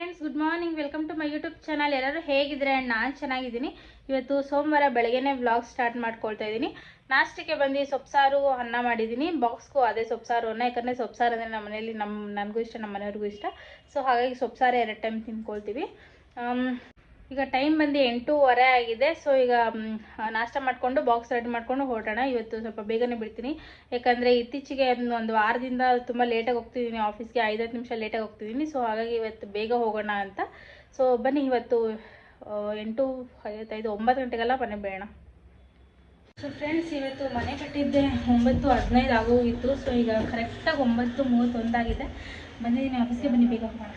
Friends good morning, welcome to my YouTube channel. ಎಲ್ಲರೂ ಹೇಗಿದ್ರೆ ನಾನು ಚೆನ್ನಾಗಿದ್ದೀನಿ. ಇವತ್ತು ಸೋಮವಾರ ಬೆಳಗ್ಗೆನೇ ವ್ಲಾಗ್ ಸ್ಟಾರ್ಟ್ ಮಾಡ್ಕೊಳ್ತಾ ಇದ್ದೀನಿ. ನಾಷ್ಟಕ್ಕೆ ಬಂದು ಸೊಪ್ಸಾರು ಅನ್ನ ಮಾಡಿದ್ದೀನಿ. ಬಾಕ್ಸ್ಗೂ ಅದೇ ಸೊಪ್ಸಾರು ಅನ್ನ, ಯಾಕಂದರೆ ಸೊಪ್ಸಾರು ಅಂದರೆ ನಮ್ಮ ಮನೇಲಿ ನನಗೂ ಇಷ್ಟ, ನಮ್ಮ ಮನೆಯವ್ರಿಗೂ ಇಷ್ಟ. ಸೊ ಹಾಗಾಗಿ ಸೊಪ್ಸಾರು 2 ಟೈಮ್ ತಿನ್ಕೊಳ್ತೀವಿ. ಈಗ ಟೈಮ್ ಬಂದು 8:30 ಆಗಿದೆ. ಸೊ ಈಗ ನಾಷ್ಟ ಮಾಡಿಕೊಂಡು ಬಾಕ್ಸ್ ರೆಡಿ ಮಾಡಿಕೊಂಡು ಹೊರಟೋಣ. ಇವತ್ತು ಸ್ವಲ್ಪ ಬೇಗನೆ ಬಿಡ್ತೀನಿ, ಯಾಕಂದರೆ ಇತ್ತೀಚೆಗೆ ಒಂದು ವಾರದಿಂದ ತುಂಬ ಲೇಟಾಗಿ ಹೋಗ್ತಿದ್ದೀನಿ ಆಫೀಸ್ಗೆ. 5-10 ನಿಮಿಷ ಲೇಟಾಗಿ ಹೋಗ್ತಿದ್ದೀನಿ. ಸೊ ಹಾಗಾಗಿ ಇವತ್ತು ಬೇಗ ಹೋಗೋಣ ಅಂತ. ಸೊ ಬನ್ನಿ, ಇವತ್ತು 8:55 9 ಗಂಟೆಗೆಲ್ಲ ಮನೆ ಬೇಡ. ಸೊ ಫ್ರೆಂಡ್ಸ್, ಇವತ್ತು ಮನೆ ಕಟ್ಟಿದ್ದೆ 9:15 ಆಗೋಗಿತ್ತು. ಸೊ ಈಗ ಕರೆಕ್ಟಾಗಿ 9:31 ಆಗಿದೆ. ಬಂದಿದ್ದೀನಿ ಆಫೀಸ್ಗೆ, ಬನ್ನಿ ಬೇಗ ಹೋಗೋಣ.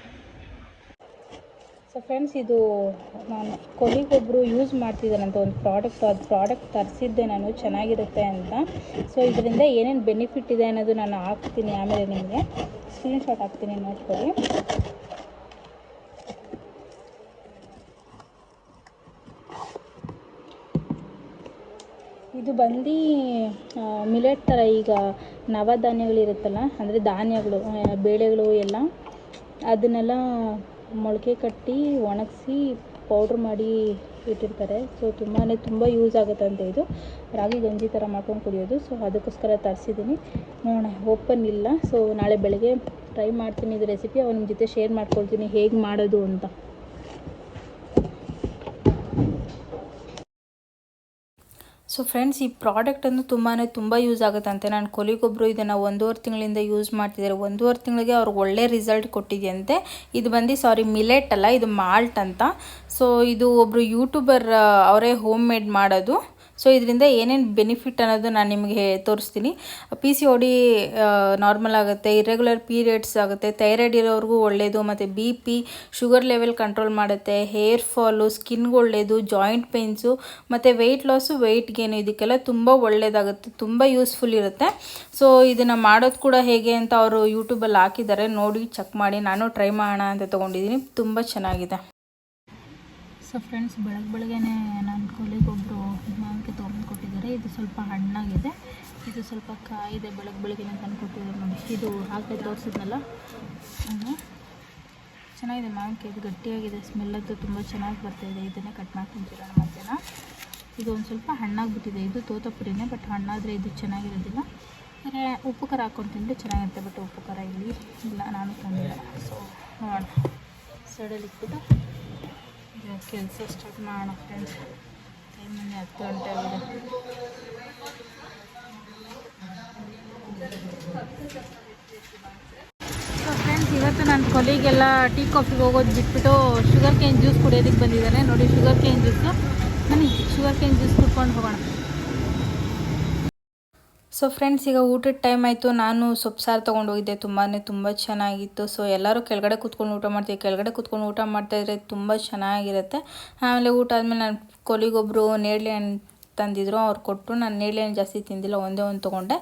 ಸೊ ಫ್ರೆಂಡ್ಸ್, ಇದು ನಾನು ಕೊಲಿಗೊಬ್ಬರು ಯೂಸ್ ಮಾಡ್ತಿದ್ದಾನಂತ ಒಂದು ಪ್ರಾಡಕ್ಟ್. ಅದು ಪ್ರಾಡಕ್ಟ್ ತರಿಸಿದ್ದೆ ನಾನು, ಚೆನ್ನಾಗಿರುತ್ತೆ ಅಂತ. ಸೊ ಇದರಿಂದ ಏನೇನು ಬೆನಿಫಿಟ್ ಇದೆ ಅನ್ನೋದು ನಾನು ಹಾಕ್ತೀನಿ, ಆಮೇಲೆ ನಿಮಗೆ ಸ್ಕ್ರೀನ್ಶಾಟ್ ಹಾಕ್ತೀನಿ, ನೋಡ್ಕೊಳ್ಳಿ. ಇದು ಬಂದು ಮಿಲೆಟ್ ಥರ, ಈಗ ನವಧಾನ್ಯಗಳಿರುತ್ತಲ್ಲ, ಅಂದರೆ ಧಾನ್ಯಗಳು, ಬೇಳೆಗಳು ಎಲ್ಲ, ಅದನ್ನೆಲ್ಲ ಮೊಳಕೆ ಕಟ್ಟಿ ಒಣಗಿಸಿ ಪೌಡ್ರ್ ಮಾಡಿ ಇಟ್ಟಿರ್ತಾರೆ. ಸೊ ತುಂಬ ಯೂಸ್ ಆಗುತ್ತಂತೆ. ಇದು ರಾಗಿ ಗಂಜಿ ಥರ ಮಾಡ್ಕೊಂಡು ಕುಡಿಯೋದು. ಸೊ ಅದಕ್ಕೋಸ್ಕರ ತರಿಸಿದ್ದೀನಿ. ನೋಡೋಣ, ಓಪನ್ ಇಲ್ಲ. ಸೊ ನಾಳೆ ಬೆಳಗ್ಗೆ ಟ್ರೈ ಮಾಡ್ತೀನಿ ಇದು ರೆಸಿಪಿ. ನಿಮ್ಮ ಜೊತೆ ಶೇರ್ ಮಾಡ್ಕೊಳ್ತೀನಿ ಹೇಗೆ ಮಾಡೋದು ಅಂತ. ಸೊ ಫ್ರೆಂಡ್ಸ್, ಈ ಪ್ರಾಡಕ್ಟನ್ನು ತುಂಬ ಯೂಸ್ ಆಗುತ್ತಂತೆ. ನಾನು ಕೊಲಿಗೊಬ್ಬರು ಇದನ್ನು 1.5 ತಿಂಗಳಿಂದ ಯೂಸ್ ಮಾಡ್ತಿದ್ದಾರೆ. 1.5 ತಿಂಗಳಿಗೆ ಅವ್ರಿಗೆ ಒಳ್ಳೆ ರಿಸಲ್ಟ್ ಕೊಟ್ಟಿದೆಯಂತೆ. ಇದು ಬಂದು ಮಿಲೆಟ್ ಅಲ್ಲ, ಇದು ಮಾಲ್ಟ್ ಅಂತ. ಸೊ ಇದು ಒಬ್ಬರು ಯೂಟ್ಯೂಬರ್ ಅವರೇ ಹೋಮ್ ಮೇಡ್ ಮಾಡೋದು. ಸೊ ಇದರಿಂದ ಏನೇನು ಬೆನಿಫಿಟ್ ಅನ್ನೋದು ನಾನು ನಿಮಗೆ ತೋರಿಸ್ತೀನಿ. PCOD ನಾರ್ಮಲ್ ಆಗುತ್ತೆ, ಇರ್ರೆಗ್ಯುಲರ್ ಪೀರಿಯಡ್ಸ್ ಆಗುತ್ತೆ, ಥೈರಾಯ್ಡ್ ಇರೋರಿಗೂ ಒಳ್ಳೆಯದು, ಮತ್ತು BP, ಶುಗರ್ ಲೆವೆಲ್ ಕಂಟ್ರೋಲ್ ಮಾಡುತ್ತೆ, ಹೇರ್ ಫಾಲು, ಸ್ಕಿನ್ಗೆ ಒಳ್ಳೆಯದು, ಜಾಯಿಂಟ್ ಪೇನ್ಸು, ಮತ್ತು ವೆಯ್ಟ್ ಲಾಸು, ವೆಯ್ಟ್ ಗೇನು, ಇದಕ್ಕೆಲ್ಲ ತುಂಬ ಒಳ್ಳೆಯದಾಗುತ್ತೆ, ತುಂಬ ಯೂಸ್ಫುಲ್ ಇರುತ್ತೆ. ಸೊ ಇದನ್ನು ಮಾಡೋದು ಕೂಡ ಹೇಗೆ ಅಂತ ಅವರು ಯೂಟ್ಯೂಬಲ್ಲಿ ಹಾಕಿದ್ದಾರೆ, ನೋಡಿ ಚೆಕ್ ಮಾಡಿ. ನಾನು ಟ್ರೈ ಮಾಡೋಣ ಅಂತ ತೊಗೊಂಡಿದ್ದೀನಿ, ತುಂಬ ಚೆನ್ನಾಗಿದೆ. ಸೊ ಫ್ರೆಂಡ್ಸ್, ಬೆಳಗ್ಗೆ ನಾನು ಕೊಲಿಗೊಬ್ಬರು ಮಾವಿನಕಾಯಿ ತೊಗೊಂಡು ಕೊಟ್ಟಿದ್ದಾರೆ. ಇದು ಸ್ವಲ್ಪ ಹಣ್ಣಾಗಿದೆ, ಇದು ಸ್ವಲ್ಪ ಕಾಯಿದೆ. ಬೆಳಗ್ಗೆ ತಂದು ಕೊಟ್ಟಿದ್ದಾರೆ ನೋಡಿ. ಇದು ಹಾಕಿ ತೋರಿಸಿದ್ನಲ್ಲ, ಚೆನ್ನಾಗಿದೆ ಮಾವಿನಕಾಯಿ. ಇದು ಗಟ್ಟಿಯಾಗಿದೆ, ಸ್ಮೆಲ್ಲದ್ದು ತುಂಬ ಚೆನ್ನಾಗಿ ಬರ್ತಾಯಿದೆ. ಇದನ್ನೇ ಕಟ್ ಮಾಡ್ಕೊತಿರೋಣ ಮಧ್ಯಾಹ್ನ. ಇದು ಒಂದು ಸ್ವಲ್ಪ ಹಣ್ಣಾಗಿಬಿಟ್ಟಿದೆ. ಇದು ತೋತಪುರಿನೇ, ಬಟ್ ಹಣ್ಣಾದರೆ ಇದು ಚೆನ್ನಾಗಿರೋದಿಲ್ಲ. ಅಂದರೆ ಉಪ್ಪು ಖಾರ ಹಾಕ್ಕೊಂಡು ತಿಂದರೆ ಚೆನ್ನಾಗಿರುತ್ತೆ, ಬಟ್ ಉಪ್ಪು ಖಾರ ಇಲ್ಲಿ ಇಲ್ಲ, ನಾನು ತಂದಿಲ್ಲ. ಸೊ ನೋಡೋಣ, ಸೈಡಲ್ಲಿ ಇಟ್ಬಿಟ್ಟು ಕೆಲಸ ಸ್ಟಾರ್ಟ್ ಮಾಡೋಣ ಫ್ರೆಂಡ್ಸ್. ಟೈಮ್ 10 ಗಂಟೆ ಆಗಿದೆ. ಸೊ ಫ್ರೆಂಡ್ಸ್, ಇವತ್ತು ನನ್ನ ಕೊಲಿಗೆಲ್ಲ ಟೀ ಕಾಫಿಗೆ ಹೋಗೋದು ಬಿಟ್ಬಿಟ್ಟು ಶುಗರ್ ಕೇನ್ ಜ್ಯೂಸ್ ಕುಡಿಯೋದಕ್ಕೆ ಬಂದಿದ್ದಾನೆ ನೋಡಿ. ಶುಗರ್ ಕೇನ್ ಜ್ಯೂಸು, ಬನ್ನಿ ಶುಗರ್ ಕೇನ್ ಜ್ಯೂಸ್ ಕುಡ್ಕೊಂಡು ಹೋಗೋಣ. ಸೊ ಫ್ರೆಂಡ್ಸ್, ಈಗ ಊಟದ ಟೈಮ್ ಆಯಿತು. ನಾನು ಸೊಪ್ಸಾರು ತೊಗೊಂಡು ಹೋಗಿದ್ದೆ, ತುಂಬ ಚೆನ್ನಾಗಿತ್ತು. ಸೊ ಎಲ್ಲರೂ ಕೆಳಗಡೆ ಕೂತ್ಕೊಂಡು ಊಟ ಮಾಡ್ತೀವಿ. ಕೆಳಗಡೆ ಕೂತ್ಕೊಂಡು ಊಟ ಮಾಡ್ತಾಯಿದ್ರೆ ತುಂಬ ಚೆನ್ನಾಗಿರುತ್ತೆ. ಆಮೇಲೆ ಊಟ ಆದಮೇಲೆ ನಾನು ಕೊಲಿಗೊಬ್ಬರು ನೇರಳೆ ಹಣ್ಣು ತಂದಿದ್ರು, ಅವ್ರು ಕೊಟ್ಟು. ನಾನು ನೇರಳೆ ಹಣ್ಣು ಜಾಸ್ತಿ ತಿಂದಿಲ್ಲ, ಒಂದೇ ಒಂದು ತೊಗೊಂಡೆ.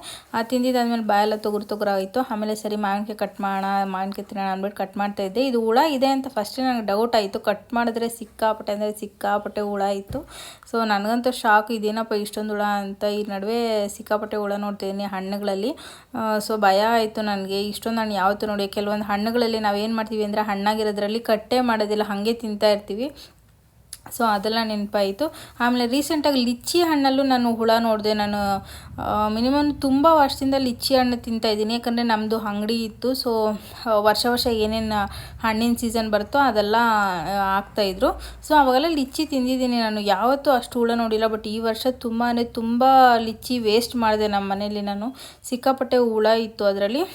ತಿಂದಿದ್ದಾದ್ಮೇಲೆ ಬಾಯೆಲ್ಲ ತೊಗುರಾಯಿತು. ಆಮೇಲೆ ಸರಿ ಮಾವಿನಕಾಯಿ ಕಟ್ ಮಾಡೋಣ, ಮಾವಿನಕಾಯಿ ತಿನ್ನೋಣ ಅಂದ್ಬಿಟ್ಟು ಕಟ್ ಮಾಡ್ತಾಯಿದ್ದೆ. ಇದು ಹುಳ ಇದೆ ಅಂತ ಫಸ್ಟೇ ನನಗೆ ಡೌಟ್ ಆಯಿತು. ಕಟ್ ಮಾಡಿದ್ರೆ ಸಿಕ್ಕಾಪಟ್ಟೆ ಹುಳ ಇತ್ತು. ಸೊ ನನಗಂತೂ ಶಾಕ್, ಇದೇನಪ್ಪ ಇಷ್ಟೊಂದು ಹುಳ ಅಂತ. ಈ ನಡುವೆ ಸಿಕ್ಕಾಪಟ್ಟೆ ಹುಳ ನೋಡ್ತಿದ್ದೀನಿ ಹಣ್ಣುಗಳಲ್ಲಿ. ಸೊ ಭಯ ಆಯಿತು ನನಗೆ. ಇಷ್ಟೊಂದು ಹಣ್ಣು ಯಾವತ್ತೂ ನೋಡಿ, ಕೆಲವೊಂದು ಹಣ್ಣುಗಳಲ್ಲಿ ನಾವೇನು ಮಾಡ್ತೀವಿ ಅಂದರೆ ಹಣ್ಣಾಗಿರೋದ್ರಲ್ಲಿ ಕಟ್ಟೆ ಮಾಡೋದಿಲ್ಲ, ಹಾಗೆ ತಿಂತಾ ಇರ್ತೀವಿ. ಸೊ ಅದೆಲ್ಲ ನೆನಪಾಯಿತು. ಆಮೇಲೆ ರೀಸೆಂಟಾಗಿ ಲಿಚ್ಚಿ ಹಣ್ಣಲ್ಲೂ ನಾನು ಹುಳ ನೋಡಿದೆ. ನಾನು ಮಿನಿಮಮ್ ತುಂಬ ವರ್ಷದಿಂದ ಲಿಚ್ಚಿ ಹಣ್ಣು ತಿಂತಾಯಿದ್ದೀನಿ, ಯಾಕಂದರೆ ನಮ್ಮದು ಅಂಗಡಿ ಇತ್ತು. ಸೊ ವರ್ಷ ಏನೇನು ಹಣ್ಣಿನ ಸೀಸನ್ ಬರುತ್ತೋ ಅದೆಲ್ಲ ಹಾಕ್ತಾಯಿದ್ರು. ಸೊ ಅವಾಗೆಲ್ಲ ಲಿಚ್ಚಿ ತಿಂದಿದ್ದೀನಿ ನಾನು, ಯಾವತ್ತೂ ಅಷ್ಟು ಹುಳ ನೋಡಿಲ್ಲ. ಬಟ್ ಈ ವರ್ಷ ತುಂಬ ಲಿಚ್ಚಿ ವೇಸ್ಟ್ ಮಾಡಿದೆ ನಮ್ಮ ಮನೇಲಿ ನಾನು. ಸಿಕ್ಕಾಪಟ್ಟೆ ಹುಳ ಇತ್ತು ಅದರಲ್ಲಿ.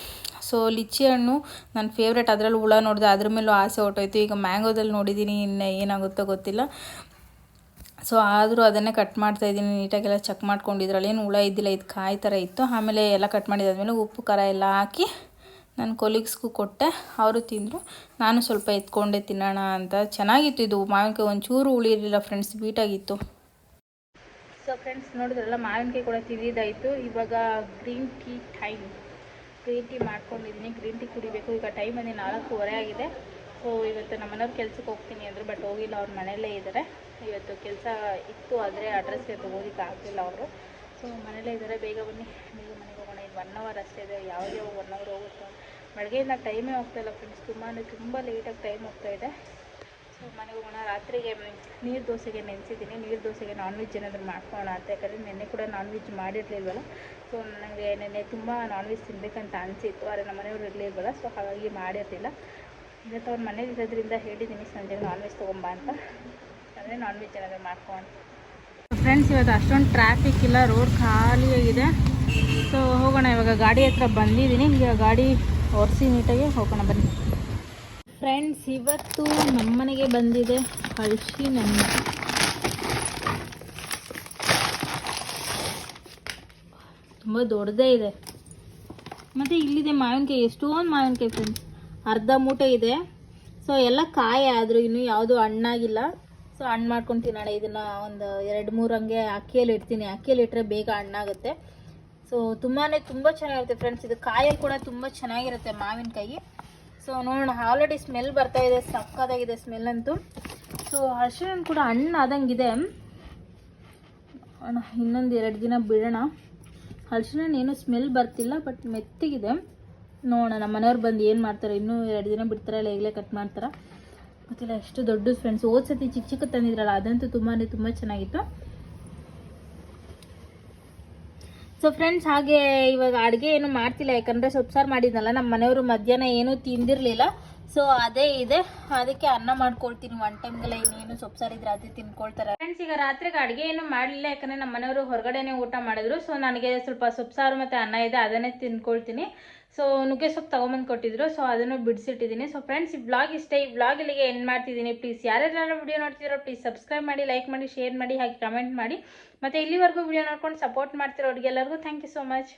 ಸೊ ಲಿಚ್ಚಿ ಹಣ್ಣು ನನ್ನ ಫೇವ್ರೇಟ್. ಅದರಲ್ಲಿ ಹುಳ ನೋಡಿದೆ, ಅದ್ರ ಮೇಲೂ ಆಸೆ ಹೊಟ್ಟೋಯ್ತು. ಈಗ ಮ್ಯಾಂಗೋದಲ್ಲಿ ನೋಡಿದ್ದೀನಿ, ಇನ್ನು ಏನಾಗುತ್ತೋ ಗೊತ್ತಿಲ್ಲ. ಸೊ ಆದರೂ ಅದನ್ನೇ ಕಟ್ ಮಾಡ್ತಾಯಿದ್ದೀನಿ. ನೀಟಾಗೆಲ್ಲ ಚೆಕ್ ಮಾಡ್ಕೊಂಡಿದ್ರಲ್ಲಿ ಏನು ಹುಳ ಇದ್ದಿಲ್ಲ, ಇದು ಕಾಯಿ ಥರ ಇತ್ತು. ಆಮೇಲೆ ಎಲ್ಲ ಕಟ್ ಮಾಡಿದಾದ್ಮೇಲೆ ಉಪ್ಪು ಖಾರ ಎಲ್ಲ ಹಾಕಿ ನನ್ನ ಕೊಲೀಗ್ಸ್ಗೂ ಕೊಟ್ಟೆ, ಅವರು ತಿಂದರು. ನಾನು ಸ್ವಲ್ಪ ಎತ್ಕೊಂಡೆ ತಿನ್ನೋಣ ಅಂತ. ಚೆನ್ನಾಗಿತ್ತು ಇದು ಮಾವಿನಕಾಯಿ, ಒಂಚೂರು ಉಳಿರಲಿಲ್ಲ ಫ್ರೆಂಡ್ಸ್, ಸ್ವೀಟಾಗಿತ್ತು. ಸೊ ಫ್ರೆಂಡ್ಸ್, ನೋಡಿದ್ರಲ್ಲ ಮಾವಿನಕಾಯಿ ಕೂಡ ತಿಂದಿದ್ದಾಯಿತು. ಇವಾಗ ಗ್ರೀನ್ ಟೀ ಮಾಡ್ಕೊಂಡಿದ್ದೀನಿ. ಗ್ರೀನ್ ಟೀ ಕುಡಿಬೇಕು. ಈಗ ಟೈಮ್ ಬಂದು 4:15 ಆಗಿದೆ. ಸೊ ಇವತ್ತು ನಮ್ಮ ಮನೆಯವ್ರು ಕೆಲ್ಸಕ್ಕೆ ಹೋಗ್ತೀನಿ ಅಂದರು, ಬಟ್ ಹೋಗಿಲ್ಲ, ಅವ್ರ ಮನೆಯಲ್ಲೇ ಇದ್ದಾರೆ. ಇವತ್ತು ಕೆಲಸ ಇತ್ತು, ಆದರೆ ಅಡ್ರೆಸ್ಗೆ ಹೋಗೋದಕ್ಕೆ ಆಗಲಿಲ್ಲ ಅವರು. ಸೊ ಮನೆಯಲ್ಲೇ ಇದ್ದಾರೆ. ಬೇಗ ಬನ್ನಿ, ಬೇಗ ಮನೆಗೆ ಹೋಗೋಣ. ಇದು 1 ಅವರ್ ಅಷ್ಟೇ ಇದೆ, ಯಾವಾಗ 1 ಅವರ್ ಹೋಗುತ್ತೋ ಬೆಳಗ್ಗೆಯಿಂದ ಟೈಮೇ ಹೋಗ್ತಾಯಿಲ್ಲ ಫ್ರೆಂಡ್ಸ್, ತುಂಬ ಲೇಟಾಗಿ ಟೈಮ್ ಹೋಗ್ತಾಯಿದೆ. ಸೊ ಮನೆಗೆ ಹೋಗೋಣ. ರಾತ್ರಿಗೆ ನೀರು ದೋಸೆಗೆ ನೆನೆಸಿದ್ದೀನಿ. ನೀರು ದೋಸೆಗೆ ನಾನ್ ವೆಜ್ ಏನಾದರೂ ಮಾಡ್ಕೊಳ್ಳೋಣ ಅಂತ, ಯಾಕಂದರೆ ನೆನ್ನೆ ಕೂಡ ನಾನ್ ವೆಜ್ ಮಾಡಿರಲಿಲ್ವಲ್ಲ. ಸೊ ನನಗೆ ನೆನ್ನೆ ತುಂಬ ನಾನ್ ವೆಜ್ ತಿನ್ನಬೇಕಂತ ಅನಿಸಿತ್ತು, ಆದರೆ ನಮ್ಮ ಮನೆಯವರು ಇರಲಿಲ್ವಲ್ಲ, ಸೊ ಹಾಗಾಗಿ ಮಾಡಿರಲಿಲ್ಲ. ಇವತ್ತು ಅವ್ರ ಮನೇಲಿ ಇರೋದ್ರಿಂದ ಹೇಳಿದ್ದೀನಿ ಸಂಜೆ ನಾನ್ ವೆಜ್ ತೊಗೊಂಬ ಅಂತ, ಅಂದರೆ ನಾನ್ ವೆಜ್ ಏನಾದರೂ ಮಾಡ್ಕೊಳ್ಳೋಣ. ಫ್ರೆಂಡ್ಸ್, ಇವತ್ತು ಅಷ್ಟೊಂದು ಟ್ರಾಫಿಕ್ ಇಲ್ಲ, ರೋಡ್ ಖಾಲಿಯಾಗಿದೆ. ಸೊ ಹೋಗೋಣ. ಇವಾಗ ಗಾಡಿ ಹತ್ರ ಬಂದಿದ್ದೀನಿ, ಈಗ ಗಾಡಿ ಒರೆಸಿ ನೀಟಾಗಿ ಹೋಗೋಣ ಬನ್ನಿ. ಫ್ರೆಂಡ್ಸ್, ಇವತ್ತು ನಮ್ಮನೆಗೆ ಬಂದಿದೆ ಹಲಸಿನಣ್ಣು. ತುಂಬ ದೊಡ್ಡದೇ ಇದೆ. ಮತ್ತು ಇಲ್ಲಿದೆ ಮಾವಿನಕಾಯಿ, ಎಷ್ಟೊಂದು ಮಾವಿನಕಾಯಿ ಫ್ರೆಂಡ್ಸ್, ಅರ್ಧ ಮೂಟೆ ಇದೆ. ಸೊ ಎಲ್ಲ ಕಾಯಿ ಆದರೂ ಇನ್ನೂ ಯಾವುದೂ ಹಣ್ಣಾಗಿಲ್ಲ. ಸೊ ಹಣ್ಣು ಮಾಡ್ಕೊಂಡು ತಿನ್ನೋಣ. ಇದನ್ನು ಒಂದು 2-3 ಹಂಗೆ ಅಕ್ಕಿಯಲ್ಲಿ ಇಡ್ತೀನಿ. ಅಕ್ಕಿಯಲ್ಲಿ ಇಟ್ಟರೆ ಬೇಗ ಹಣ್ಣಾಗುತ್ತೆ. ಸೊ ತುಂಬ ಚೆನ್ನಾಗಿರುತ್ತೆ ಫ್ರೆಂಡ್ಸ್. ಇದು ಕಾಯಲ್ಲಿ ಕೂಡ ತುಂಬ ಚೆನ್ನಾಗಿರುತ್ತೆ ಮಾವಿನಕಾಯಿ. ಸೊ ನೋಡೋಣ, ಆಲ್ರೆಡಿ ಸ್ಮೆಲ್ ಬರ್ತಾ ಇದೆ, ಸಕ್ಕತ್ತಾಗಿದೆ ಸ್ಮೆಲ್ ಅಂತೂ. ಸೊ ಹಲಸಿನಣ್ಣು ಕೂಡ ಹಣ್ಣು ಆದಂಗಿದೆ. ಇನ್ನೊಂದು 2 ದಿನ ಬಿಡೋಣ. ಹಲಸಿನಣ್ಣು ಏನೂ ಸ್ಮೆಲ್ ಬರ್ತಿಲ್ಲ, ಬಟ್ ಮೆತ್ತಗಿದೆ. ನೋಡೋಣ ನಮ್ಮ ಮನೆಯವ್ರು ಬಂದು ಏನು ಮಾಡ್ತಾರೆ, ಇನ್ನೂ 2 ದಿನ ಬಿಡ್ತಾರೆ, ಇಲ್ಲ ಈಗಲೇ ಕಟ್ ಮಾಡ್ತಾರೆ ಗೊತ್ತಿಲ್ಲ. ಎಷ್ಟು ದೊಡ್ಡದು ಫ್ರೆಂಡ್ಸ್. ಸತಿ ಚಿಕ್ಕ ತಂದಿದ್ರಲ್ಲ, ಅದಂತೂ ತುಂಬ ಚೆನ್ನಾಗಿತ್ತು. ಸೊ ಫ್ರೆಂಡ್ಸ್, ಹಾಗೆ ಇವಾಗ ಅಡುಗೆ ಏನು ಮಾಡ್ತಿಲ್ಲ, ಯಾಕಂದರೆ ಸೊಪ್ಸಾರು ಮಾಡಿದ್ನಲ್ಲ. ನಮ್ಮ ಮನೆಯವರು ಮಧ್ಯಾಹ್ನ ಏನೂ ತಿಂದಿರಲಿಲ್ಲ. ಸೊ ಅದೇ ಇದೆ, ಅದಕ್ಕೆ ಅನ್ನ ಮಾಡ್ಕೊಳ್ತೀನಿ. 1 ಟೈಮ್ಗೆಲ್ಲ ಇನ್ನೇನು ಸೊಪ್ಸಾರಿದ್ರೆ ಅದೇ ತಿನ್ಕೊಳ್ತಾರೆ. ಫ್ರೆಂಡ್ಸ್, ಈಗ ರಾತ್ರಿಗೆ ಅಡುಗೆ ಏನು ಮಾಡಲಿಲ್ಲ, ಯಾಕಂದರೆ ನಮ್ಮ ಮನೆಯವರು ಹೊರಗಡೆನೇ ಊಟ ಮಾಡಿದ್ರು. ಸೊ ನನಗೆ ಸ್ವಲ್ಪ ಸೊಪ್ಸಾರು ಮತ್ತು ಅನ್ನ ಇದೆ, ಅದನ್ನೇ ತಿನ್ಕೊಳ್ತೀನಿ. ಸೊ ನುಗ್ಗೆ ಸೊಪ್ಪು ತೊಗೊಂಬಂದು ಕೊಟ್ಟಿದ್ರು, ಸೊ ಅದನ್ನು ಬಿಡಿಸಿಟ್ಟಿದ್ದೀನಿ. ಸೊ ಫ್ರೆಂಡ್ಸ್, ಈ ವ್ಲಾಗ್ ಇಷ್ಟ. ಈ ವ್ಲಾಗ್ ಇಲ್ಲಿಗೆ ಎಂಡ್ ಮಾಡ್ತಿದ್ದೀನಿ. ಪ್ಲೀಸ್ ಯಾರ್ಯಾರು ವಿಡಿಯೋ ನೋಡ್ತಿರೋ ಪ್ಲೀಸ್ ಸಬ್ಸ್ಕ್ರೈಬ್ ಮಾಡಿ, ಲೈಕ್ ಮಾಡಿ, ಶೇರ್ ಮಾಡಿ, ಹಾಗೆ ಕಮೆಂಟ್ ಮಾಡಿ. ಮತ್ತು ಇಲ್ಲಿವರೆಗೂ ವಿಡಿಯೋ ನೋಡ್ಕೊಂಡು ಸಪೋರ್ಟ್ ಮಾಡ್ತಿರೋರಿಗೆಲ್ಲರಿಗೂ ಥ್ಯಾಂಕ್ ಯು ಸೋ ಮಚ್.